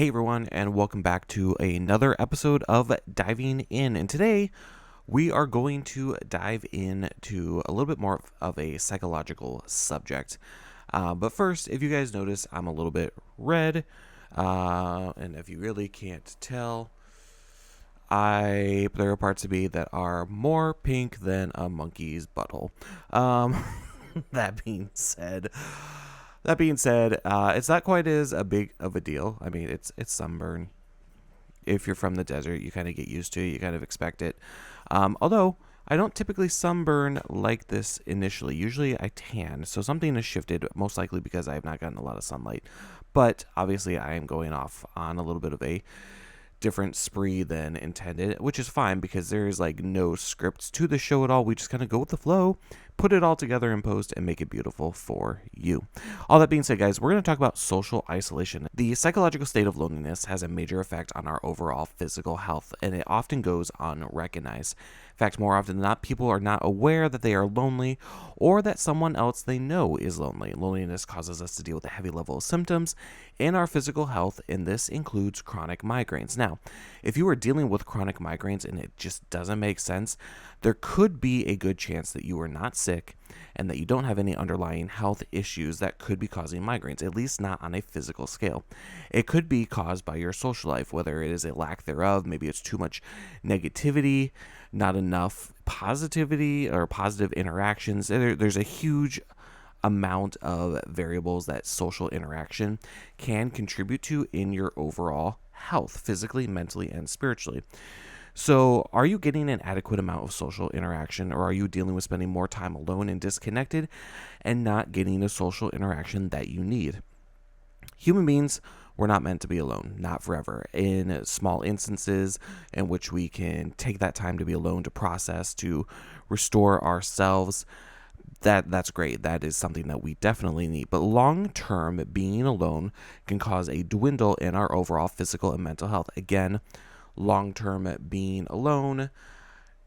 Hey everyone, and welcome back to another episode of Diving In. And today we are going to dive into a little bit more of a psychological subject. But first, if you guys notice, I'm a little bit red. And if you really can't tell, there are parts of me that are more pink than a monkey's butthole. Um, that being said, it's not quite as a big of a deal. I mean, it's sunburn. If you're from the desert, you kind of get used to it. You kind of expect it. Although I don't typically sunburn like this initially. Usually I tan. So something has shifted, most likely because I have not gotten a lot of sunlight. But obviously I am going off on a little bit of a different spree than intended, which is fine because there is like no scripts to the show at all. We just kind of go with the flow, put it all together in post, and make it beautiful for you. All that being said, guys, we're going to talk about social isolation. The psychological state of loneliness has a major effect on our overall physical health, and it often goes unrecognized. In fact, more often than not, people are not aware that they are lonely or that someone else they know is lonely. Loneliness causes us to deal with a heavy level of symptoms in our physical health, and this includes chronic migraines. Now, if you are dealing with chronic migraines and it just doesn't make sense, there could be a good chance that you are not sick and that you don't have any underlying health issues that could be causing migraines, at least not on a physical scale. It could be caused by your social life, whether it is a lack thereof, maybe it's too much negativity, not enough positivity or positive interactions. There's a huge amount of variables that social interaction can contribute to in your overall health, physically, mentally, and spiritually. So, are you getting an adequate amount of social interaction, or are you dealing with spending more time alone and disconnected and not getting the social interaction that you need? Human beings were not meant to be alone, not forever. In small instances in which we can take that time to be alone, to process, to restore ourselves, that's great. That is something that we definitely need. But long term, being alone can cause a dwindle in our overall physical and mental health. Again, long term being alone,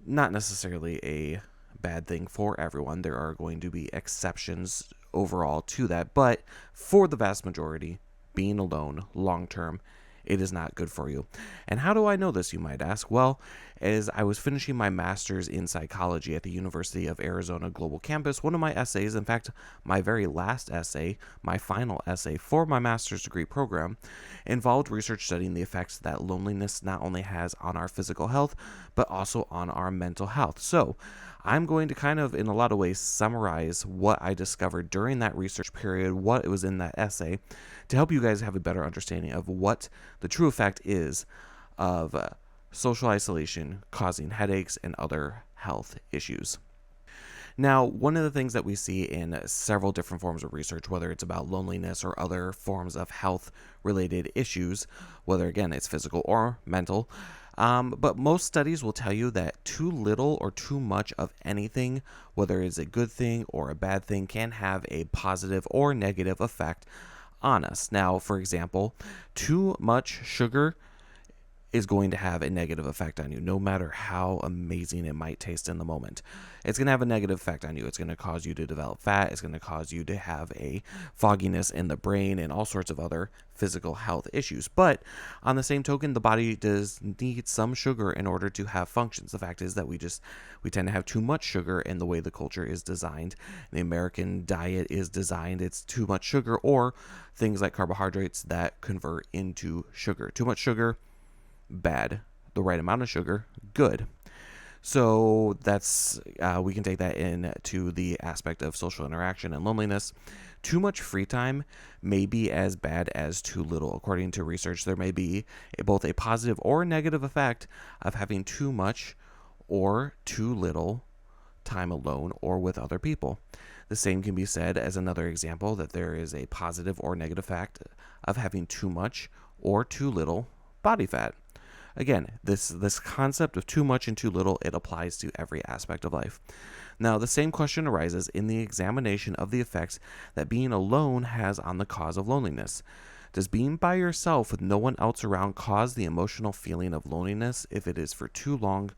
not necessarily a bad thing for everyone. There are going to be exceptions overall to that. But for the vast majority, being alone long term, it is not good for you. And how do I know this, you might ask? Well, as I was finishing my master's in psychology at the University of Arizona Global Campus, one of my essays, in fact, my very last essay, my final essay for my master's degree program, involved research studying the effects that loneliness not only has on our physical health, but also on our mental health. So, I'm going to kind of, in a lot of ways, summarize what I discovered during that research period, what it was in that essay, to help you guys have a better understanding of what the true effect is of social isolation causing headaches and other health issues. Now, one of the things that we see in several different forms of research, whether it's about loneliness or other forms of health related issues, whether again it's physical or mental, but most studies will tell you that too little or too much of anything, whether it's a good thing or a bad thing, can have a positive or negative effect on us. Now, for example, too much sugar is going to have a negative effect on you, no matter how amazing it might taste in the moment. It's going to have a negative effect on you. It's going to cause you to develop fat. It's going to cause you to have a fogginess in the brain and all sorts of other physical health issues. But on the same token, the body does need some sugar in order to have functions. The fact is that we tend to have too much sugar in the way the culture is designed. The American diet is designed, it's too much sugar, or things like carbohydrates that convert into sugar. Too much sugar, bad. The right amount of sugar, good. So that's we can take that into the aspect of social interaction and loneliness. Too much free time may be as bad as too little. According to research, there may be both a positive or negative effect of having too much or too little time alone or with other people. The same can be said as another example that there is a positive or negative effect of having too much or too little body fat. Again, this concept of too much and too little, it applies to every aspect of life. Now, the same question arises in the examination of the effects that being alone has on the cause of loneliness. Does being by yourself with no one else around cause the emotional feeling of loneliness if it is for too long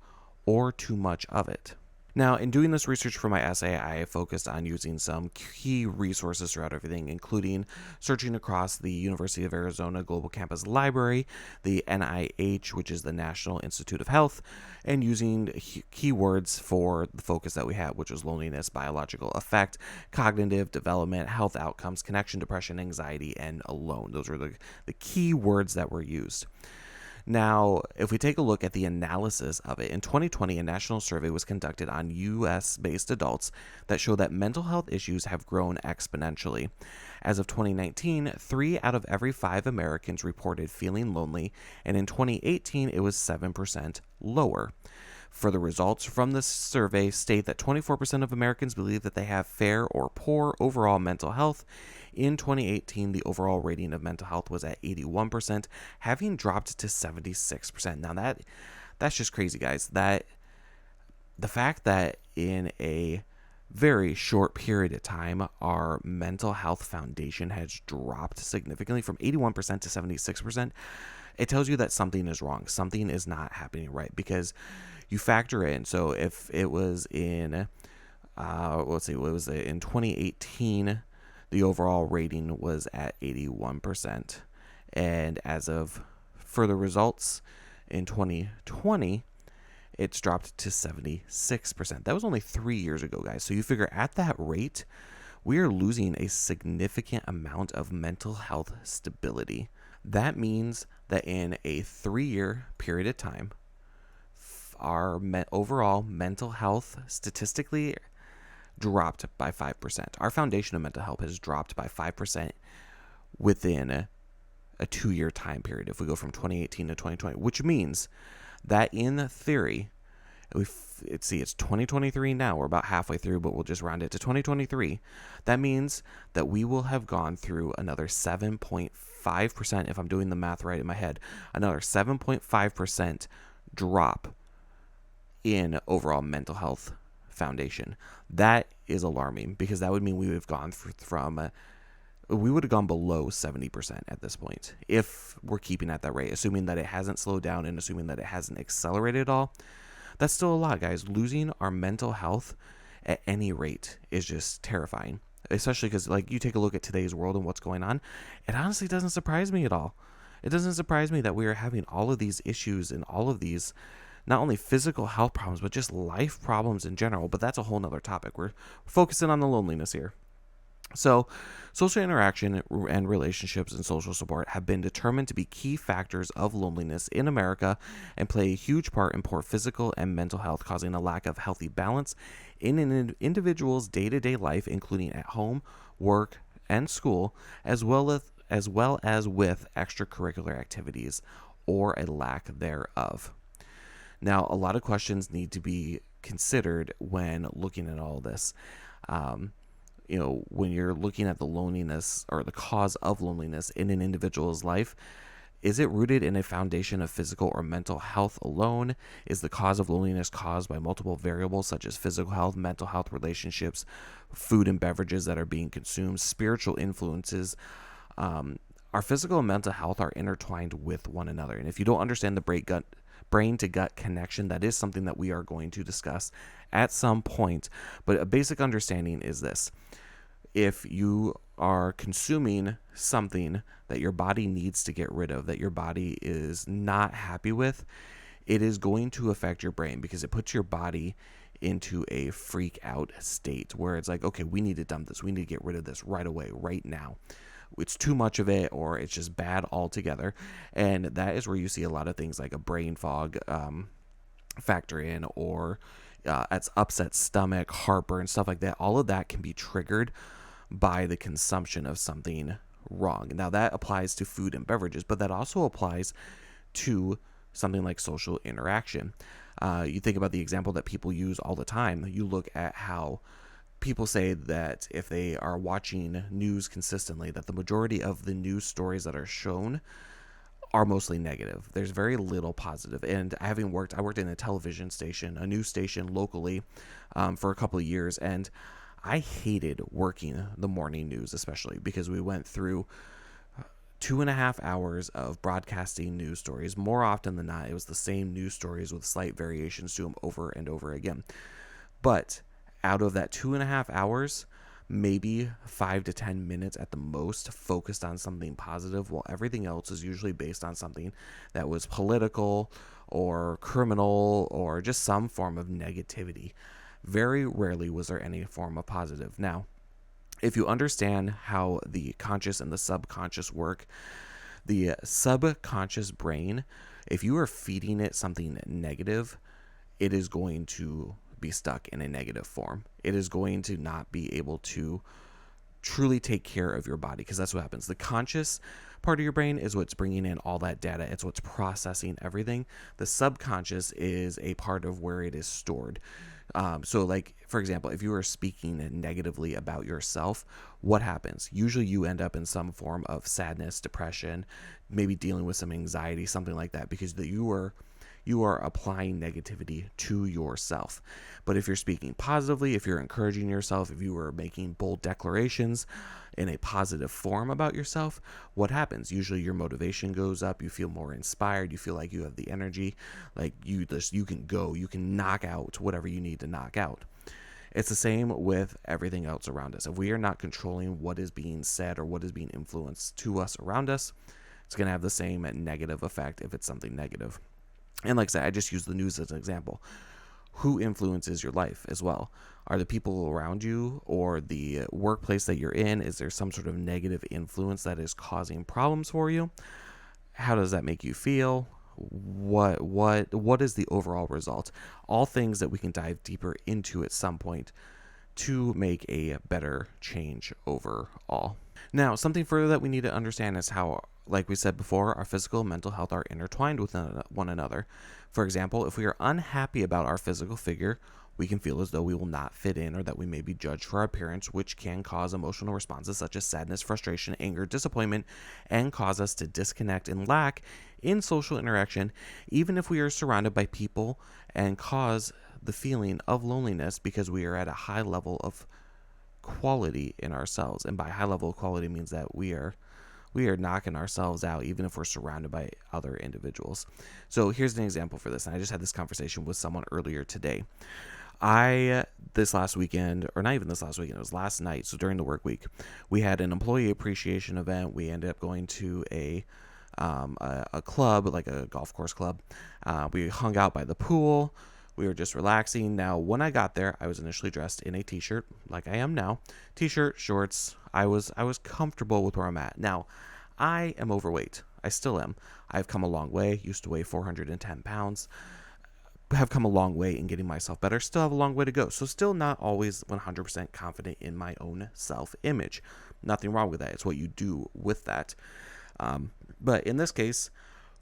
or too much of it? Now, in doing this research for my essay, I focused on using some key resources throughout everything, including searching across the University of Arizona Global Campus Library, the NIH, which is the National Institute of Health, and using keywords for the focus that we had, which was loneliness, biological effect, cognitive development, health outcomes, connection, depression, anxiety, and alone. Those were the key words that were used. Now, if we take a look at the analysis of it, in 2020, a national survey was conducted on US based adults that showed that mental health issues have grown exponentially. As of 2019, 3 out of every 5 Americans reported feeling lonely, and in 2018, it was 7% lower. Further results from this survey state that 24% of Americans believe that they have fair or poor overall mental health. In 2018, the overall rating of mental health was at 81%, having dropped to 76%. Now that's just crazy, guys. That the fact that in a very short period of time, our mental health foundation has dropped significantly from 81% to 76%. It tells you that something is wrong. Something is not happening right, because you factor in. So if it was in, let's see, what was it? In 2018, the overall rating was at 81%. And as of further results in 2020, it's dropped to 76%. That was only 3 years ago, guys. So you figure at that rate, we are losing a significant amount of mental health stability. That means that in a 3-year period of time, our overall mental health statistically dropped by 5%. Our foundation of mental health has dropped by 5% within a 2-year time period if we go from 2018 to 2020, which means that in theory, it's 2023 now. We're about halfway through, but we'll just round it to 2023. That means that we will have gone through another 7.5%, if I'm doing the math right in my head, another 7.5% drop in overall mental health foundation. That is alarming, because that would mean we would have gone we would have gone below 70% at this point if we're keeping at that rate, assuming that it hasn't slowed down and assuming that it hasn't accelerated at all. That's still a lot, guys. Losing our mental health at any rate is just terrifying, especially because, like, you take a look at today's world and what's going on. It honestly doesn't surprise me at all. It doesn't surprise me that we are having all of these issues and all of these not only physical health problems, but just life problems in general. But that's a whole nother topic. We're focusing on the loneliness here. So, social interaction and relationships and social support have been determined to be key factors of loneliness in America and play a huge part in poor physical and mental health, causing a lack of healthy balance in an individual's day-to-day life, including at home, work, and school, as well as with extracurricular activities or a lack thereof. Now, a lot of questions need to be considered when looking at all this. When you're looking at the loneliness or the cause of loneliness in an individual's life, is it rooted in a foundation of physical or mental health alone? Is the cause of loneliness caused by multiple variables such as physical health, mental health, relationships, food and beverages that are being consumed, spiritual influences? Our physical and mental health are intertwined with one another. And if you don't understand the brain to gut connection, that is something that we are going to discuss at some point. But a basic understanding is this: if you are consuming something that your body needs to get rid of, that your body is not happy with, it is going to affect your brain, because it puts your body into a freak out state where it's like, okay, we need to dump this. We need to get rid of this right away, right now. It's too much of it, or it's just bad altogether. And that is where you see a lot of things like a brain fog factor in, or it's upset stomach, heartburn, stuff like that. All of that can be triggered by the consumption of something wrong. Now, that applies to food and beverages, but that also applies to something like social interaction. You think about the example that people use all the time. You look at how people say that if they are watching news consistently, that the majority of the news stories that are shown are mostly negative. There's very little positive. And I worked in a television station, a news station locally, for a couple of years, and I hated working the morning news, especially because we went through 2.5 hours of broadcasting news stories. More often than not, it was the same news stories with slight variations to them over and over again. But out of that 2.5 hours, maybe 5 to 10 minutes at the most focused on something positive, while everything else is usually based on something that was political or criminal or just some form of negativity. Very rarely was there any form of positive. Now, if you understand how the conscious and the subconscious work, the subconscious brain, if you are feeding it something negative, it is going to be stuck in a negative form. It is going to not be able to truly take care of your body, because that's what happens. The conscious part of your brain is what's bringing in all that data. It's what's processing everything. The subconscious is a part of where it is stored. So like, for example, if you are speaking negatively about yourself, what happens? Usually you end up in some form of sadness, depression, maybe dealing with some anxiety, something like that, because you are applying negativity to yourself. But if you're speaking positively, if you're encouraging yourself, if you are making bold declarations in a positive form about yourself, what happens? Usually your motivation goes up, you feel more inspired, you feel like you have the energy, like you can knock out whatever you need to knock out. It's the same with everything else around us. If we are not controlling what is being said or what is being influenced to us around us, it's going to have the same negative effect if it's something negative. And like I said, I just use the news as an example. Who influences your life as well? Are the people around you or the workplace that you're in, is there some sort of negative influence that is causing problems for you? How does that make you feel? What is the overall result? All things that we can dive deeper into at some point to make a better change overall. Now, something further that we need to understand is how, like we said before, our physical and mental health are intertwined with one another. For example, if we are unhappy about our physical figure, we can feel as though we will not fit in or that we may be judged for our appearance, which can cause emotional responses such as sadness, frustration, anger, disappointment, and cause us to disconnect and lack in social interaction, even if we are surrounded by people, and cause the feeling of loneliness because we are at a high level of quality in ourselves. And by high level of quality means that we are knocking ourselves out even if we're surrounded by other individuals. So here's an example for this. And I just had this conversation with someone earlier today. This last weekend, or not even this last weekend, it was last night. So during the work week, we had an employee appreciation event. We ended up going to a club, like a golf course club. We hung out by the pool. We were just relaxing. Now, when I got there, I was initially dressed in a t-shirt, like I am now. T-shirt, shorts. I was comfortable with where I'm at. Now, I am overweight. I still am. I've come a long way. Used to weigh 410 pounds. Have come a long way in getting myself better. Still have a long way to go. So still not always 100% confident in my own self-image. Nothing wrong with that. It's what you do with that. But in this case,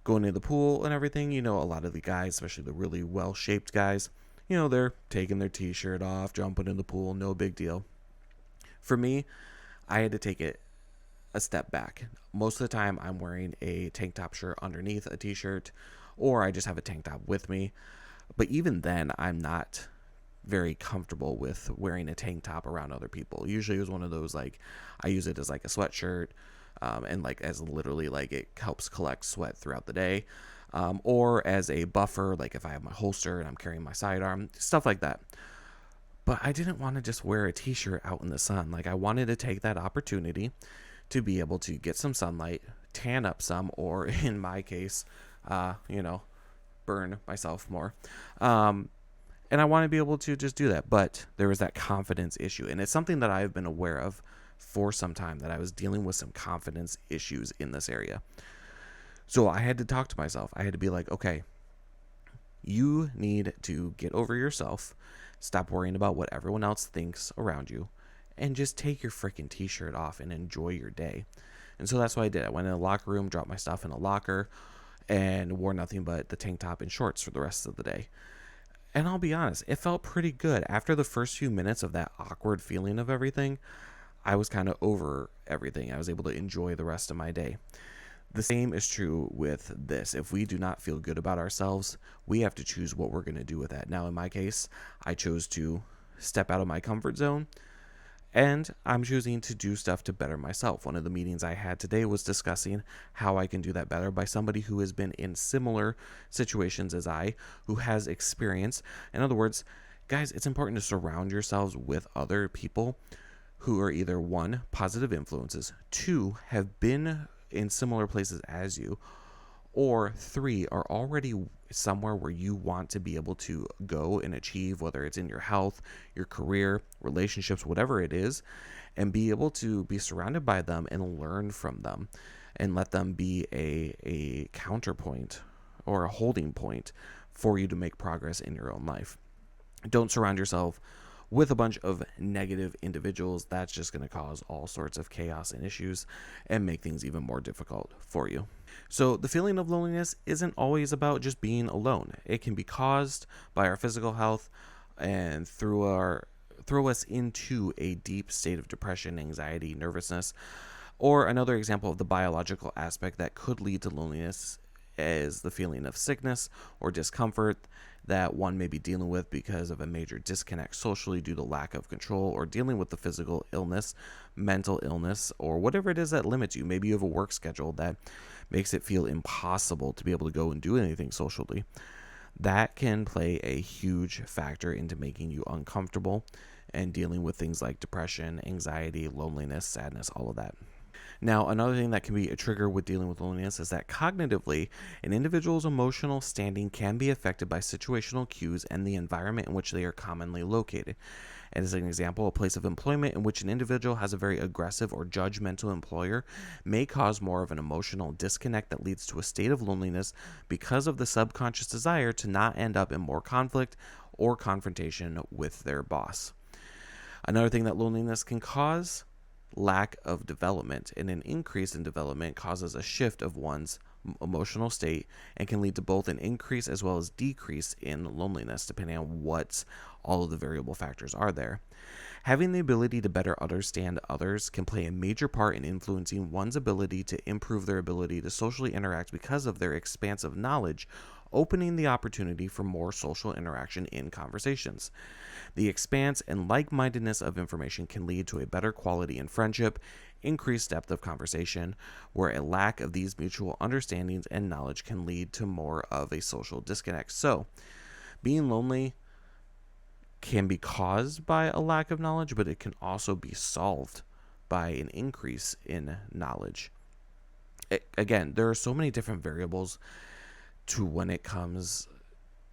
going to the pool and everything, a lot of the guys, especially the really well-shaped guys, they're taking their t-shirt off, jumping in the pool, no big deal. For me, I had to take it a step back. Most of the time, I'm wearing a tank top shirt underneath a t-shirt, or I just have a tank top with me. But even then, I'm not very comfortable with wearing a tank top around other people. Usually it was one of those, like, I use it as like a sweatshirt, and like as literally like it helps collect sweat throughout the day, or as a buffer, like if I have my holster and I'm carrying my sidearm, stuff like that. But I didn't want to just wear a t-shirt out in the sun. Like, I wanted to take that opportunity to be able to get some sunlight, tan up some, or in my case, burn myself more. And I want to be able to just do that. But there was that confidence issue. And it's something that I've been aware of for some time, that I was dealing with some confidence issues in this area. So I had to talk to myself. I had to be like, okay, you need to get over yourself, stop worrying about what everyone else thinks around you, and just take your freaking t-shirt off and enjoy your day. And so that's what I did. I went in the locker room, dropped my stuff in a locker, and wore nothing but the tank top and shorts for the rest of the day. And I'll be honest, it felt pretty good. After the first few minutes of that awkward feeling of everything, I was kind of over everything. I was able to enjoy the rest of my day. The same is true with this. If we do not feel good about ourselves, we have to choose what we're going to do with that. Now, in my case, I chose to step out of my comfort zone, and I'm choosing to do stuff to better myself. One of the meetings I had today was discussing how I can do that better by somebody who has been in similar situations as I, who has experience. In other words, Guys, it's important to surround yourselves with other people who are either one, positive influences, two, have been in similar places as you, or three, are already somewhere where you want to be able to go and achieve, whether it's in your health, your career, relationships, whatever it is, and be able to be surrounded by them and learn from them and let them be a counterpoint or a holding point for you to make progress in your own life. Don't surround yourself with a bunch of negative individuals. That's just going to cause all sorts of chaos and issues and make things even more difficult for you. So the feeling of loneliness isn't always about just being alone. It can be caused by our physical health and throw us into a deep state of depression, anxiety, nervousness. Or another example of the biological aspect that could lead to loneliness is the feeling of sickness or discomfort that one may be dealing with because of a major disconnect socially due to lack of control, or dealing with the physical illness, mental illness, or whatever it is that limits you. Maybe you have a work schedule that makes it feel impossible to be able to go and do anything socially. That can play a huge factor into making you uncomfortable and dealing with things like depression, anxiety, loneliness, sadness, all of that. Now, another thing that can be a trigger with dealing with loneliness is that cognitively, an individual's emotional standing can be affected by situational cues and the environment in which they are commonly located. As an example, a place of employment in which an individual has a very aggressive or judgmental employer may cause more of an emotional disconnect that leads to a state of loneliness because of the subconscious desire to not end up in more conflict or confrontation with their boss. Another thing that loneliness can cause: lack of development, and an increase in development causes a shift of one's emotional state and can lead to both an increase as well as decrease in loneliness, depending on what all of the variable factors are there. Having the ability to better understand others can play a major part in influencing one's ability to improve their ability to socially interact because of their expansive knowledge, opening the opportunity for more social interaction in conversations. The expanse and like-mindedness of information can lead to a better quality in friendship, increased depth of conversation, where a lack of these mutual understandings and knowledge can lead to more of a social disconnect. So, being lonely can be caused by a lack of knowledge, but it can also be solved by an increase in knowledge. Again, there are so many different variables to when it comes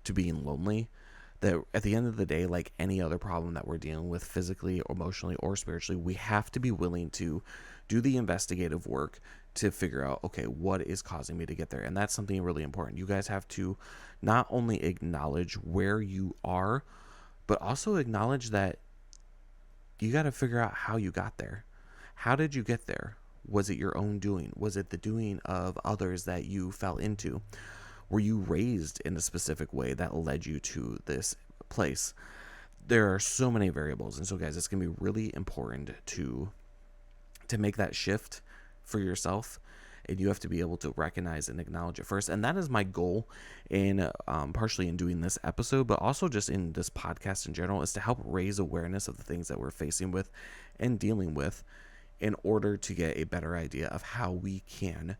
to being lonely that at the end of the day, like any other problem that we're dealing with physically, emotionally, or spiritually, we have to be willing to do the investigative work to figure out, okay, what is causing me to get there? And that's something really important. You guys have to not only acknowledge where you are, but also acknowledge that you got to figure out how you got there. How did you get there? Was it your own doing? Was it the doing of others that you fell into? Were you raised in a specific way that led you to this place? There are so many variables. And so, guys, it's going to be really important to make that shift for yourself. And you have to be able to recognize and acknowledge it first. And that is my goal in partially in doing this episode, but also just in this podcast in general, is to help raise awareness of the things that we're facing with and dealing with in order to get a better idea of how we can,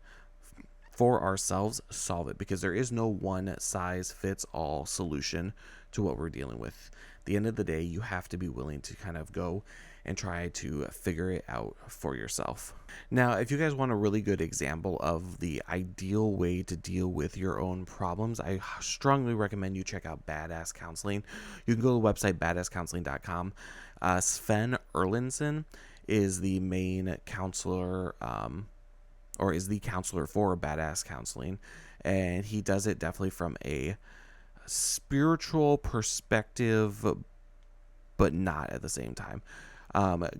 for ourselves, solve it. Because there is no one size fits all solution to what we're dealing with. At the end of the day, you have to be willing to kind of go and try to figure it out for yourself. Now, if you guys want a really good example of the ideal way to deal with your own problems, I strongly recommend you check out Badass Counseling. You can go to the website badasscounseling.com. Sven Erlandson is the main counselor, or is the counselor for Badass Counseling, and he does it definitely from a spiritual perspective, but not at the same time.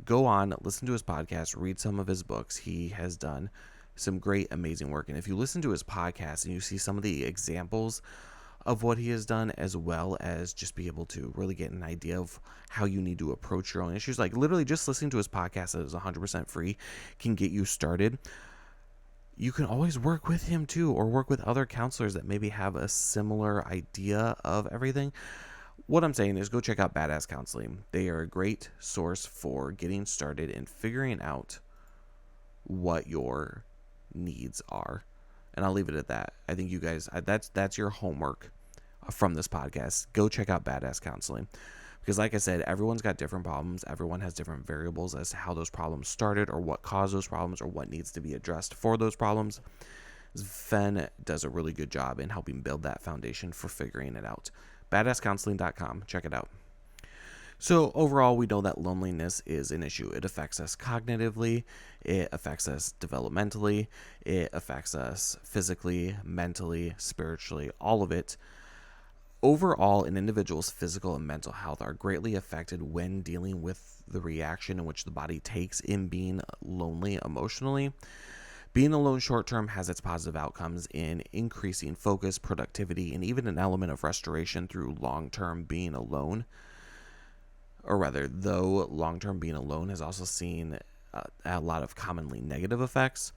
Go on, listen to his podcast, read some of his books. He has done some great, amazing work. And if you listen to his podcast and you see some of the examples of what he has done, as well as just be able to really get an idea of how you need to approach your own issues, like literally just listening to his podcast that is 100% free can get you started. You can always work with him too, or work with other counselors that maybe have a similar idea of everything. What I'm saying is go check out Badass Counseling. They are a great source for getting started and figuring out what your needs are. And I'll leave it at that. I think you guys, that's your homework from this podcast. Go check out Badass Counseling. Because like I said, everyone's got different problems. Everyone has different variables as to how those problems started or what caused those problems or what needs to be addressed for those problems. Sven does a really good job in helping build that foundation for figuring it out. Badasscounseling.com. Check it out. So overall, we know that loneliness is an issue. It affects us cognitively, it affects us developmentally, it affects us physically, mentally, spiritually, all of it. Overall, an individual's physical and mental health are greatly affected when dealing with the reaction in which the body takes in being lonely emotionally. Being alone short term has its positive outcomes in increasing focus, productivity, and even an element of restoration through long term being alone. Or rather, though long term being alone has also seen a lot of commonly negative effects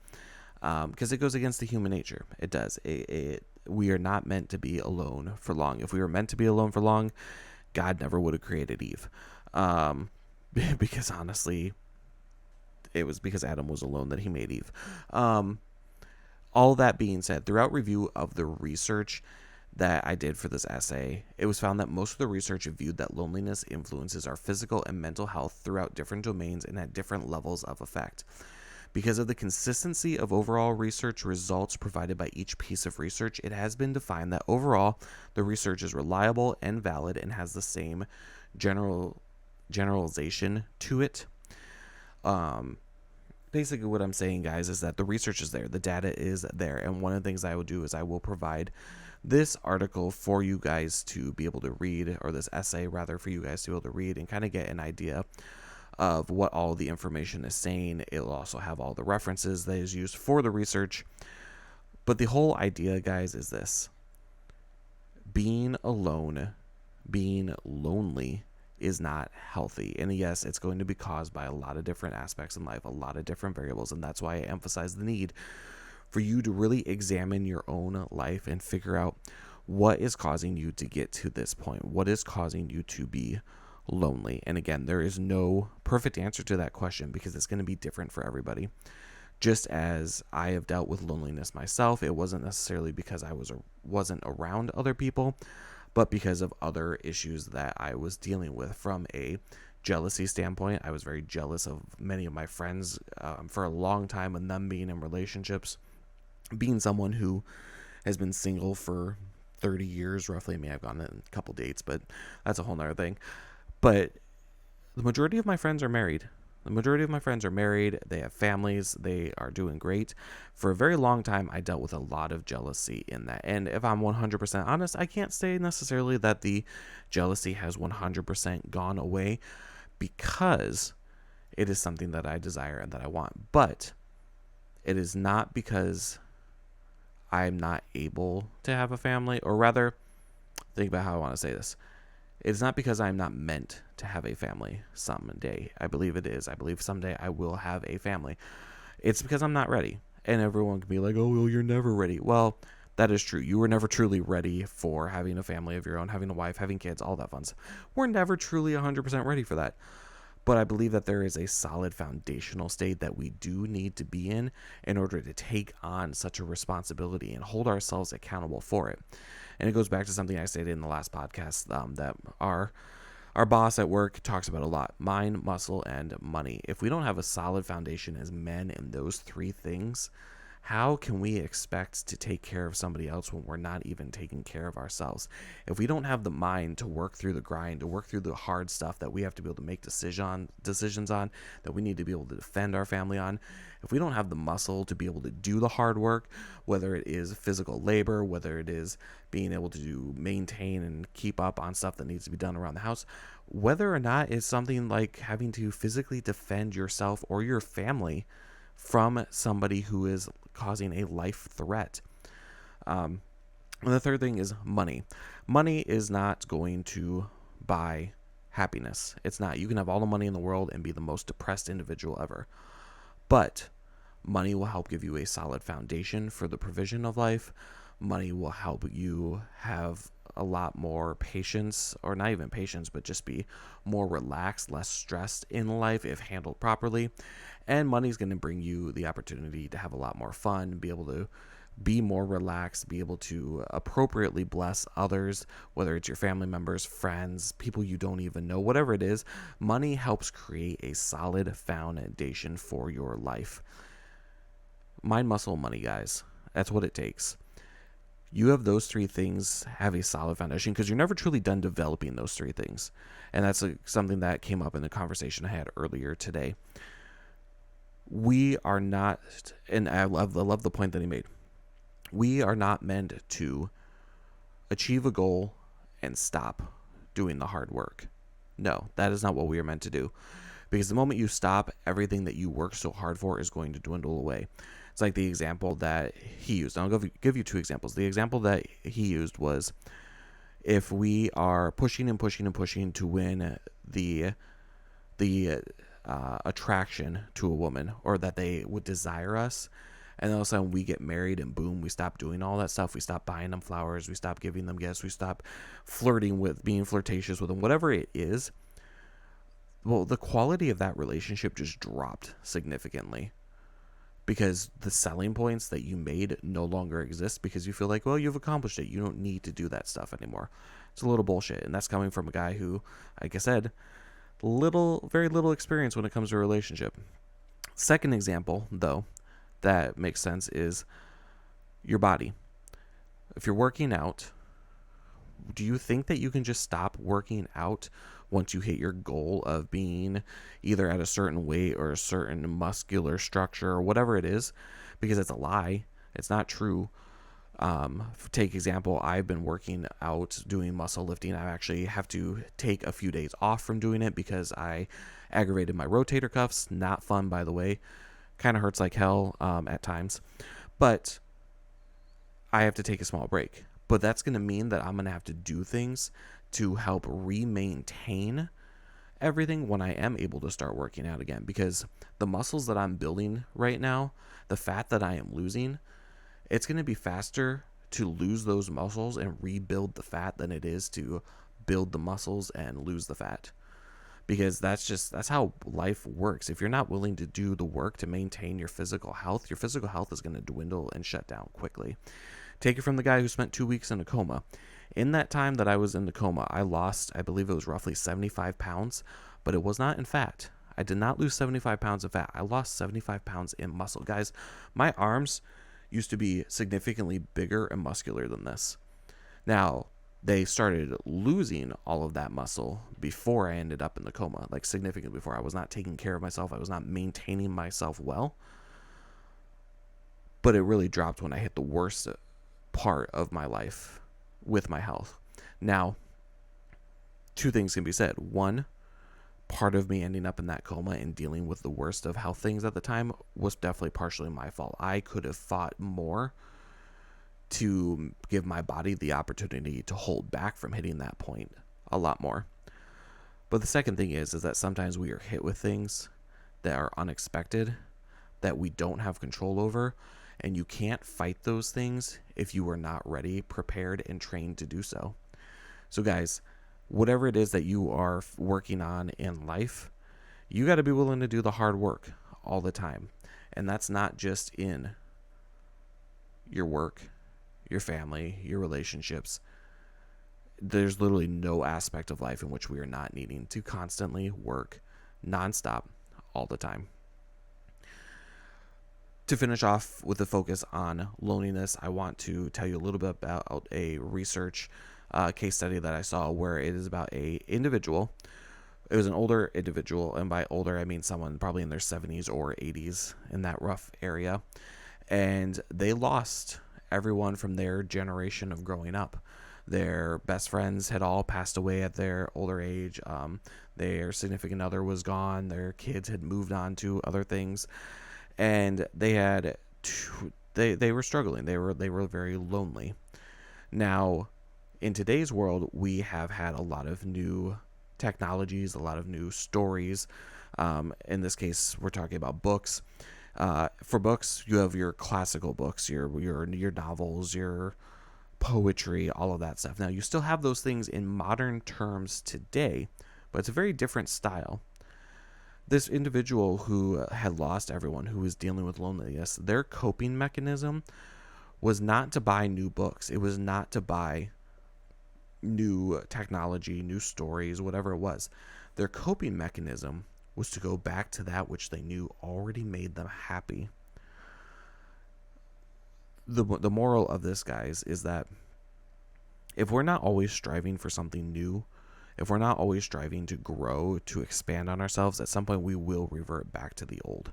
because it goes against the human nature. It does. We are not meant to be alone for long. If we were meant to be alone for long, God never would have created Eve. Because honestly, it was because Adam was alone that he made Eve. All that being said, throughout review of the research that I did for this essay, it was found that most of the research viewed that loneliness influences our physical and mental health throughout different domains and at different levels of effect. Because of the consistency of overall research results provided by each piece of research, it has been defined that overall the research is reliable and valid and has the same generalization to it. Basically what I'm saying, guys, is that the research is there, the data is there, and one of the things I will do is I will provide this article for you guys to be able to read, or this essay rather, for you guys to be able to read and kind of get an idea of what all the information is saying. It'll also have all the references that is used for the research. But the whole idea, guys, is this: being alone, being lonely is not healthy. And yes, it's going to be caused by a lot of different aspects in life, a lot of different variables. And that's why I emphasize the need for you to really examine your own life and figure out what is causing you to get to this point. What is causing you to be lonely? And again, there is no perfect answer to that question because it's going to be different for everybody. Just as I have dealt with loneliness myself, it wasn't necessarily because I wasn't around other people, but because of other issues that I was dealing with. From a jealousy standpoint, I was very jealous of many of my friends for a long time, and them being in relationships. Being someone who has been single for 30 years roughly, I mean, I've gone on a couple dates, but that's a whole nother thing. But the majority of my friends are married. They have families. They are doing great. For a very long time, I dealt with a lot of jealousy in that. And if I'm 100% honest, I can't say necessarily that the jealousy has 100% gone away, because it is something that I desire and that I want. But it is not because I'm not able to have a family, or rather, think about how I want to say this. It's not because I'm not meant to have a family someday. I believe it is. I believe someday I will have a family. It's because I'm not ready. And everyone can be like, oh, well, you're never ready. Well, that is true. You were never truly ready for having a family of your own, having a wife, having kids, all that fun stuff. We're never truly 100% ready for that. But I believe that there is a solid foundational state that we do need to be in order to take on such a responsibility and hold ourselves accountable for it. And it goes back to something I stated in the last podcast that our boss at work talks about a lot: mind, muscle, and money. If we don't have a solid foundation as men in those three things, how can we expect to take care of somebody else when we're not even taking care of ourselves? If we don't have the mind to work through the grind, to work through the hard stuff that we have to be able to make decisions on, that we need to be able to defend our family on, if we don't have the muscle to be able to do the hard work, whether it is physical labor, whether it is being able to maintain and keep up on stuff that needs to be done around the house, whether or not it's something like having to physically defend yourself or your family from somebody who is causing a life threat. And the third thing is money. Money is not going to buy happiness. It's not. You can have all the money in the world and be the most depressed individual ever. But money will help give you a solid foundation for the provision of life. Money will help you have a lot more patience, or not even patience, but just be more relaxed, less stressed in life if handled properly. And money is going to bring you the opportunity to have a lot more fun, be able to be more relaxed, be able to appropriately bless others, whether it's your family members, friends, people you don't even know, whatever it is. Money helps create a solid foundation for your life. Mind, muscle, money, guys. That's what it takes. You have those three things, have a solid foundation, because you're never truly done developing those three things. And that's something that came up in the conversation I had earlier today. We are not, and I love the point that he made. We are not meant to achieve a goal and stop doing the hard work. No, that is not what we are meant to do. Because the moment you stop, everything that you work so hard for is going to dwindle away. It's like the example that he used. And I'll give you two examples. The example that he used was, if we are pushing and pushing and pushing to win the attraction to a woman, or that they would desire us, and then all of a sudden we get married and boom, we stop doing all that stuff. We stop buying them flowers. We stop giving them gifts. We stop flirting with, being flirtatious with them, whatever it is. Well, the quality of that relationship just dropped significantly, because the selling points that you made no longer exist, because you feel like, well, you've accomplished it. You don't need to do that stuff anymore. It's a little bullshit. And that's coming from a guy who, like I said, very little experience when it comes to a relationship. Second example, though, that makes sense is your body. If you're working out, do you think that you can just stop working out once you hit your goal of being either at a certain weight or a certain muscular structure or whatever it is? Because it's a lie. It's not true. Take example, I've been working out, doing muscle lifting. I actually have to take a few days off from doing it because I aggravated my rotator cuffs. Not fun, by the way. Kind of hurts like hell at times. But I have to take a small break. But that's going to mean that I'm going to have to do things to help re-maintain everything when I am able to start working out again. Because the muscles that I'm building right now, the fat that I am losing, it's going to be faster to lose those muscles and rebuild the fat than it is to build the muscles and lose the fat. Because that's how life works. If you're not willing to do the work to maintain your physical health is going to dwindle and shut down quickly. Take it from the guy who spent 2 weeks in a coma. In that time that I was in the coma, I lost, I believe it was roughly 75 pounds, but it was not in fat. I did not lose 75 pounds of fat. I lost 75 pounds in muscle. Guys, my arms used to be significantly bigger and muscular than this. Now, they started losing all of that muscle before I ended up in the coma, like significantly before. I was not taking care of myself. I was not maintaining myself well. But it really dropped when I hit the worst part of my life with my health. Now, two things can be said. One, part of me ending up in that coma and dealing with the worst of health things at the time was definitely partially my fault. I could have fought more to give my body the opportunity to hold back from hitting that point a lot more. But the second thing is that sometimes we are hit with things that are unexpected, that we don't have control over, and you can't fight those things if you are not ready, prepared, and trained to do so. So guys, whatever it is that you are working on in life, you got to be willing to do the hard work all the time. And that's not just in your work, your family, your relationships. There's literally no aspect of life in which we are not needing to constantly work nonstop all the time. To finish off with the focus on loneliness, I want to tell you a little bit about a research case study that I saw, where it is about a individual. It was an older individual, and by older I mean someone probably in their 70s or 80s, in that rough area. And they lost everyone from their generation of growing up. Their best friends had all passed away at their older age. Their significant other was gone. Their kids had moved on to other things. And they had they were struggling. They were very lonely. Now, in today's world, we have had a lot of new technologies, a lot of new stories. In this case, we're talking about books. For books, you have your classical books, your novels, your poetry, all of that stuff. Now, you still have those things in modern terms today, but it's a very different style. This individual who had lost everyone, who was dealing with loneliness, their coping mechanism was not to buy new books. It was not to buy new technology, new stories, whatever it was. Their coping mechanism was to go back to that which they knew already made them happy. The moral of this, guys, is that if we're not always striving for something new, if we're not always striving to grow, to expand on ourselves, at some point we will revert back to the old.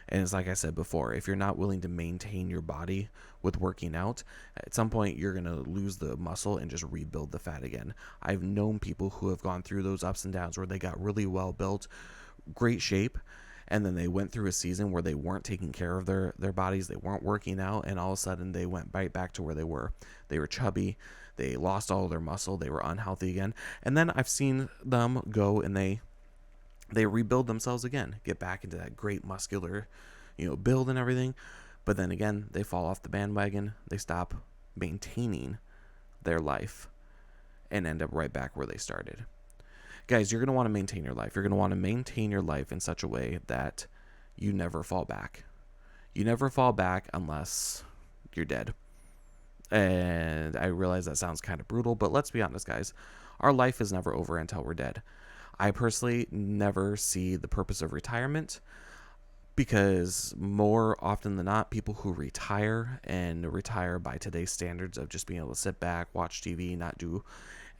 And it's like I said before, if you're not willing to maintain your body with working out, at some point you're going to lose the muscle and just rebuild the fat again. I've known people who have gone through those ups and downs where they got really well built, great shape, and then they went through a season where they weren't taking care of their bodies, they weren't working out, and all of a sudden they went right back to where they were. They were chubby, they lost all of their muscle, they were unhealthy again. And then I've seen them go and they rebuild themselves again, get back into that great muscular, build and everything. But then again, they fall off the bandwagon. They stop maintaining their life and end up right back where they started. Guys, you're going to want to maintain your life. You're going to want to maintain your life in such a way that you never fall back. You never fall back unless you're dead. And I realize that sounds kind of brutal, but let's be honest, guys. Our life is never over until we're dead. I personally never see the purpose of retirement because more often than not, people who retire by today's standards of just being able to sit back, watch TV, not do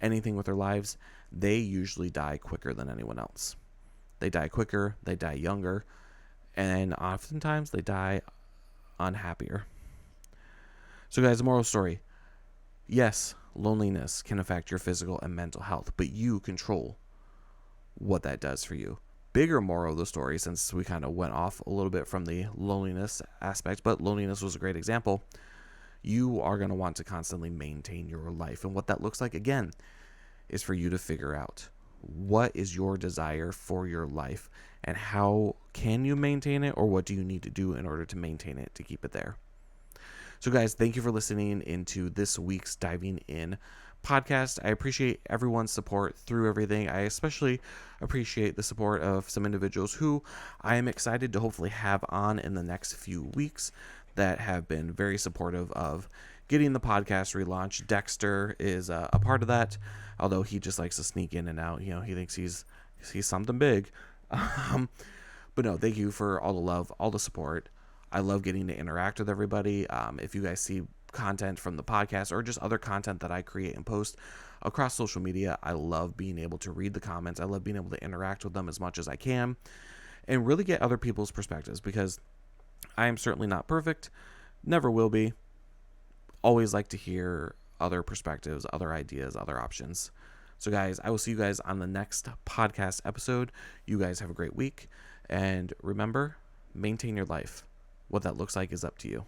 anything with their lives, they usually die quicker than anyone else. They die quicker, they die younger, and oftentimes they die unhappier. So guys, the moral story. Yes, loneliness can affect your physical and mental health, but you control what that does for you. Bigger moral of the story, since we kind of went off a little bit from the loneliness aspect, but loneliness was a great example. You are going to want to constantly maintain your life. And what that looks like, again, is for you to figure out what is your desire for your life and how can you maintain it, or what do you need to do in order to maintain it, to keep it there. So guys, thank you for listening into this week's Diving In podcast. I appreciate everyone's support through everything. I especially appreciate the support of some individuals who I am excited to hopefully have on in the next few weeks that have been very supportive of getting the podcast relaunched. Dexter is a part of that, although he just likes to sneak in and out. He thinks he's something big. But no, thank you for all the love, all the support. I love getting to interact with everybody. If you guys see content from the podcast or just other content that I create and post across social media, I love being able to read the comments. I love being able to interact with them as much as I can and really get other people's perspectives, because I am certainly not perfect, never will be. Always like to hear other perspectives, other ideas, other options. So guys, I will see you guys on the next podcast episode. You guys have a great week, and remember, maintain your life. What that looks like is up to you.